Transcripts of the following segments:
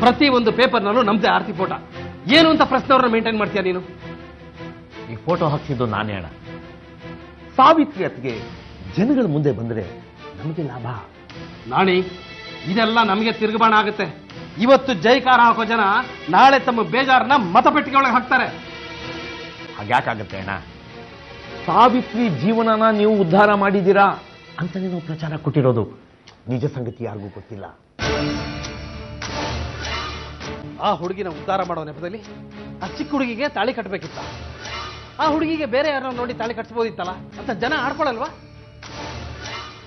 ಪ್ರತಿ ಒಂದು ಪೇಪರ್ನಲ್ಲೂ ನಮ್ದೇ ಆರ್ತಿ ಫೋಟೋ. ಏನು ಅಂತ ಪ್ರಶ್ನೆ ಅವ್ರನ್ನ ಮೇಂಟೈನ್ ಮಾಡ್ತೀಯ ನೀನು? ಈ ಫೋಟೋ ಹಾಕ್ಸಿದ್ದು ನಾನೇ ಅಣ್ಣ. ಸಾವಿತ್ರಿ ಅತ್ತಿಗೆ ಜನಗಳ ಮುಂದೆ ಬಂದ್ರೆ ನಮಗೆ ಲಾಭ. ನಾಣಿ, ಇದೆಲ್ಲ ನಮಗೆ ತಿರುಗಬಾಣ ಆಗುತ್ತೆ. ಇವತ್ತು ಜೈಕಾರ ಹಾಕೋ ಜನ ನಾಳೆ ತಮ್ಮ ಬೇಜಾರನ್ನ ಮತಪೆಟ್ಟಿಗೆ ಒಳಗೆ ಹಾಕ್ತಾರೆ. ಹಾಗ್ಯಾಕಾಗತ್ತೆ ಅಣ್ಣ? ಸಾವಿತ್ರಿ ಜೀವನನ ನೀವು ಉದ್ಧಾರ ಮಾಡಿದ್ದೀರಾ ಅಂತಾನೆ ನಾವು ಪ್ರಚಾರ ಕೊಟ್ಟಿರೋದು. ನಿಜ ಸಂಗತಿ ಯಾರಿಗೂ ಗೊತ್ತಿಲ್ಲ. ಆ ಹುಡುಗಿನ ಉದ್ಧಾರ ಮಾಡೋ ನೆಪದಲ್ಲಿ ಆ ಚಿಕ್ಕ ಹುಡುಗಿಗೆ ತಾಳಿ ಕಟ್ಟಬೇಕಿತ್ತ? ಆ ಹುಡುಗಿಗೆ ಬೇರೆ ಯಾರನ್ನ ನೋಡಿ ತಾಳಿ ಕಟ್ಸ್ಬೋದಿತ್ತಲ್ಲ ಅಂತ ಜನ ಆಡ್ಕೊಳಲ್ವಾ?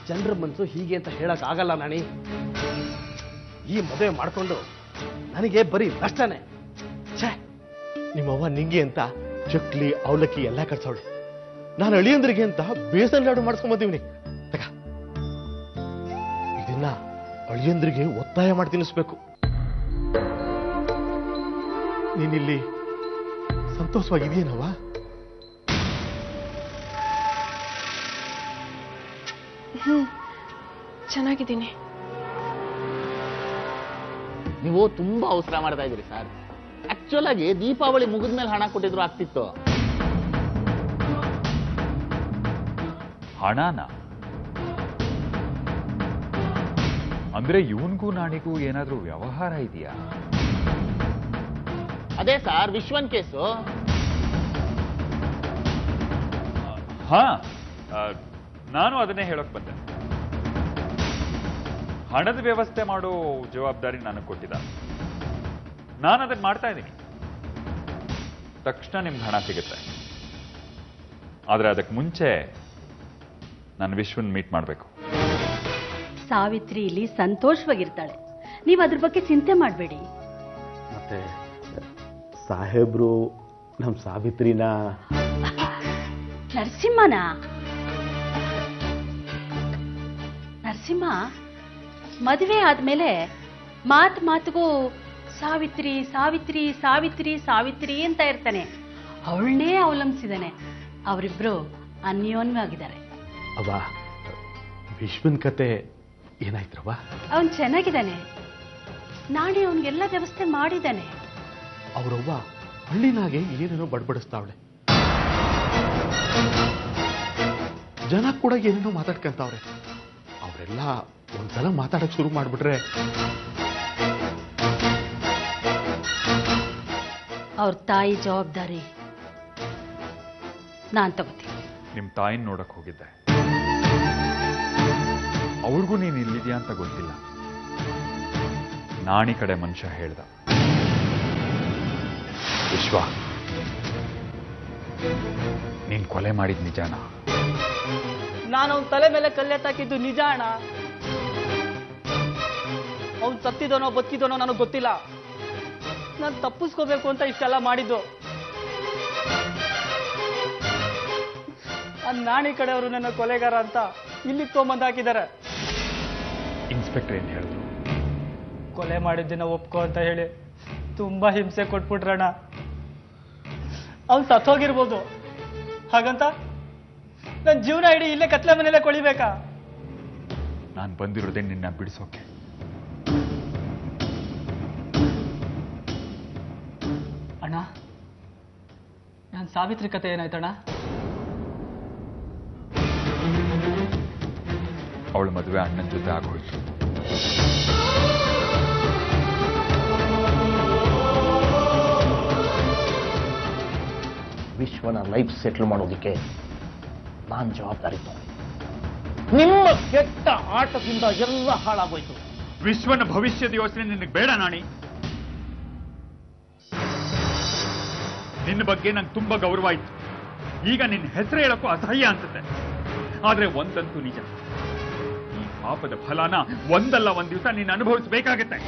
ಜನರ ಮನಸ್ಸು ಹೀಗೆ ಅಂತ ಹೇಳಕ್ ಆಗಲ್ಲ ನಾಣಿ. ಈ ಮದುವೆ ಮಾಡ್ಕೊಂಡು ನನಗೆ ಬರೀ ನಷ್ಟನೇ. ಛೇ, ನಿಮ್ಮವ್ವ ನಿಂಗೆ ಅಂತ ಚಕ್ಲಿ ಅವಲಕ್ಕಿ ಎಲ್ಲ ಕಟ್ಸೋಳು. ನಾನು ಅಳಿಯಂದ್ರಿಗೆ ಅಂತ ಬೇಸನ್ ಲಾಡು ಮಾಡಿಸ್ಕೊಂಬಂದೀವ್ನಿ. ತಗ, ಇದನ್ನ ಅಳಿಯಂದ್ರಿಗೆ ಒತ್ತಾಯ ಮಾಡಿ ತಿನ್ನಿಸ್ಬೇಕು. ನೀನಿಲ್ಲಿ ಸಂತೋಷವಾಗಿದೆಯೇನವ್ವ? ಚೆನ್ನಾಗಿದ್ದೀನಿ. ನೀವು ತುಂಬಾ ಅವಸರ ಮಾಡ್ತಾ ಇದ್ರಿ ಸರ್. ಆಕ್ಚುಲ್ ಆಗಿ ದೀಪಾವಳಿ ಮುಗಿದ್ಮೇಲೆ ಹಣ ಕೊಟ್ಟಿದ್ರು ಆಗ್ತಿತ್ತು. ಹಣನ ಅಂದ್ರೆ ಇವನ್ಗೂ ನಾಣಿಗೂ ಏನಾದ್ರೂ ವ್ಯವಹಾರ ಇದೆಯಾ? ಅದೇ ಸರ್, ವಿಶ್ವನ್ ಕೇಸು. ಹಾ, ನಾನು ಅದನ್ನೇ ಹೇಳಕ್ ಬಂದೆ. ಹಣದ ವ್ಯವಸ್ಥೆ ಮಾಡೋ ಜವಾಬ್ದಾರಿ ನನಗೆ ಕೊಟ್ಟಿದ್ದ. ನಾನು ಅದನ್ನ ಮಾಡ್ತಾ ಇದ್ದೀನಿ. ತಕ್ಷಣ ನಿಮ್ಗೆ ಹಣ ಸಿಗುತ್ತೆ. ಆದ್ರೆ ಅದಕ್ಕೆ ಮುಂಚೆ ನಾನು ವಿಶ್ವನ್ ಮೀಟ್ ಮಾಡಬೇಕು. ಸಾವಿತ್ರಿ ಇಲ್ಲಿ ಸಂತೋಷವಾಗಿರ್ತಾಳೆ. ನೀವು ಅದ್ರ ಬಗ್ಗೆ ಚಿಂತೆ ಮಾಡಬೇಡಿ. ಮತ್ತೆ ಸಾಹೇಬ್ರು ನಮ್ಮ ಸಾವಿತ್ರಿನ ನರಸಿಂಹನ ನರಸಿಂಹ ಮದುವೆ ಆದ್ಮೇಲೆ ಮಾತಿಗೂ ಸಾವಿತ್ರಿ ಸಾವಿತ್ರಿ ಸಾವಿತ್ರಿ ಸಾವಿತ್ರಿ ಅಂತ ಇರ್ತಾನೆ. ಅವಳನ್ನೇ ಅವಲಂಬಿಸಿದಾನೆ. ಅವರಿಬ್ರು ಅನ್ಯೋನ್ಯವಾಗಿದ್ದಾರೆ. ಅವ್ವ, ವಿಶ್ವನ್ ಕತೆ ಏನಾಯ್ತ್ರವ್ವ? ಅವನ್ ಚೆನ್ನಾಗಿದ್ದಾನೆ. ನಾಳೆ ಅವನಿಗೆಲ್ಲ ವ್ಯವಸ್ಥೆ ಮಾಡಿದ್ದಾನೆ. ಅವರವ್ವ ಹಳ್ಳಿನಾಗೆ ಏನೇನೋ ಬಡ್ಬಡಿಸ್ತಾವಳೆ. ಜನ ಕೂಡ ಏನೇನೋ ಮಾತಾಡ್ಕಂತಾವ್ರೆ. ಅವರೆಲ್ಲ ಒಂದ್ಸಲ ಮಾತಾಡಕ್ ಶುರು ಮಾಡ್ಬಿಟ್ರೆ ಅವ್ರ ತಾಯಿ ಜವಾಬ್ದಾರಿ ನಾನ್ ತಗೋತೀನಿ. ನಿಮ್ ತಾಯಿನ ನೋಡಕ್ ಹೋಗಿದ್ದೆ. ಅವ್ರಿಗೂ ನೀನ್ ಇಲ್ಲಿದ್ಯಾ ಅಂತ ಗೊತ್ತಿಲ್ಲ. ನಾಣಿ ಕಡೆ ಮನುಷ್ಯ ಹೇಳ್ದ, ವಿಶ್ವ ನೀನ್ ಕೊಲೆ ಮಾಡಿದ್ ನಿಜಾನ? ನಾನು ಅವನ ತಲೆ ಮೇಲೆ ಕಲ್ಲೆತ್ತಾಕಿದ್ದು ನಿಜ ಅಣ್ಣ. ಅವನ್ ಸತ್ತಿದನೋ ಬದುಕಿದನೋ ನನಗೆ ಗೊತ್ತಿಲ್ಲ. ನಾನು ತಪ್ಪಿಸ್ಕೋಬೇಕು ಅಂತ ಇಷ್ಟೆಲ್ಲ ಮಾಡಿದ್ದು. ಆ ನಾಣಿ ಕಡೆಯವರು ನನ್ನ ಕೊಲೆಗಾರ ಅಂತ ಇಲ್ಲಿಗೆ ತೊಗೊಂಬಂದು ಹಾಕಿದ್ದಾರೆ. ಇನ್ಸ್ಪೆಕ್ಟರ್ ಏನ್ ಹೇಳಿದ್ರು? ಕೊಲೆ ಮಾಡಿದ್ದನ್ನ ಒಪ್ಕೋ ಅಂತ ಹೇಳಿ ತುಂಬಾ ಹಿಂಸೆ ಕೊಟ್ಬಿಟ್ರಣ್ಣ. ಅವ್ನು ಸತ್ತೋಗಿರ್ಬೋದು, ಹಾಗಂತ ನನ್ನ ಜೀವನ ಇಡೀ ಇಲ್ಲೇ ಕತ್ಲೆ ಮನೆಯಲ್ಲೇ ಕೊಳಿಬೇಕಾ? ನಾನು ಬಂದಿರೋದೇ ನಿನ್ನ ಬಿಡಿಸೋಕೆ. ಅಣ್ಣ, ನನ್ನ ಸಾವಿತ್ರಿ ಕತೆ ಏನಾಯ್ತಣ್ಣ? ಅವಳ ಮದುವೆ ಅಣ್ಣನ ಜೊತೆ ಆಗೋಯ್ತು. ವಿಶ್ವನ ಲೈಫ್ ಸೆಟ್ಲ್ ಮಾಡೋದಕ್ಕೆ ನಾನು ಜವಾಬ್ದಾರಿ ತಗೊಂಡೆ. ನಿಮ್ಮ ಕೆಟ್ಟ ಆಟದಿಂದ ಎಲ್ಲ ಹಾಳಾಗೋಯ್ತು. ವಿಶ್ವನ ಭವಿಷ್ಯದ ಯೋಚನೆ ನಿನಗೆ ಬೇಡ ನಾಣಿ. ನಿನ್ನ ಬಗ್ಗೆ ನಂಗೆ ತುಂಬಾ ಗೌರವ ಇತ್ತು. ಈಗ ನಿನ್ನ ಹೆಸರು ಹೇಳಕ್ಕೂ ಅಸಹ್ಯ ಅನ್ಸುತ್ತೆ. ಆದ್ರೆ ಒಂದಂತೂ ನಿಜ, ಈ ಪಾಪದ ಫಲಾನ ಒಂದಲ್ಲ ಒಂದ್ ದಿವಸ ನೀನು ಅನುಭವಿಸಬೇಕಾಗತ್ತೆ.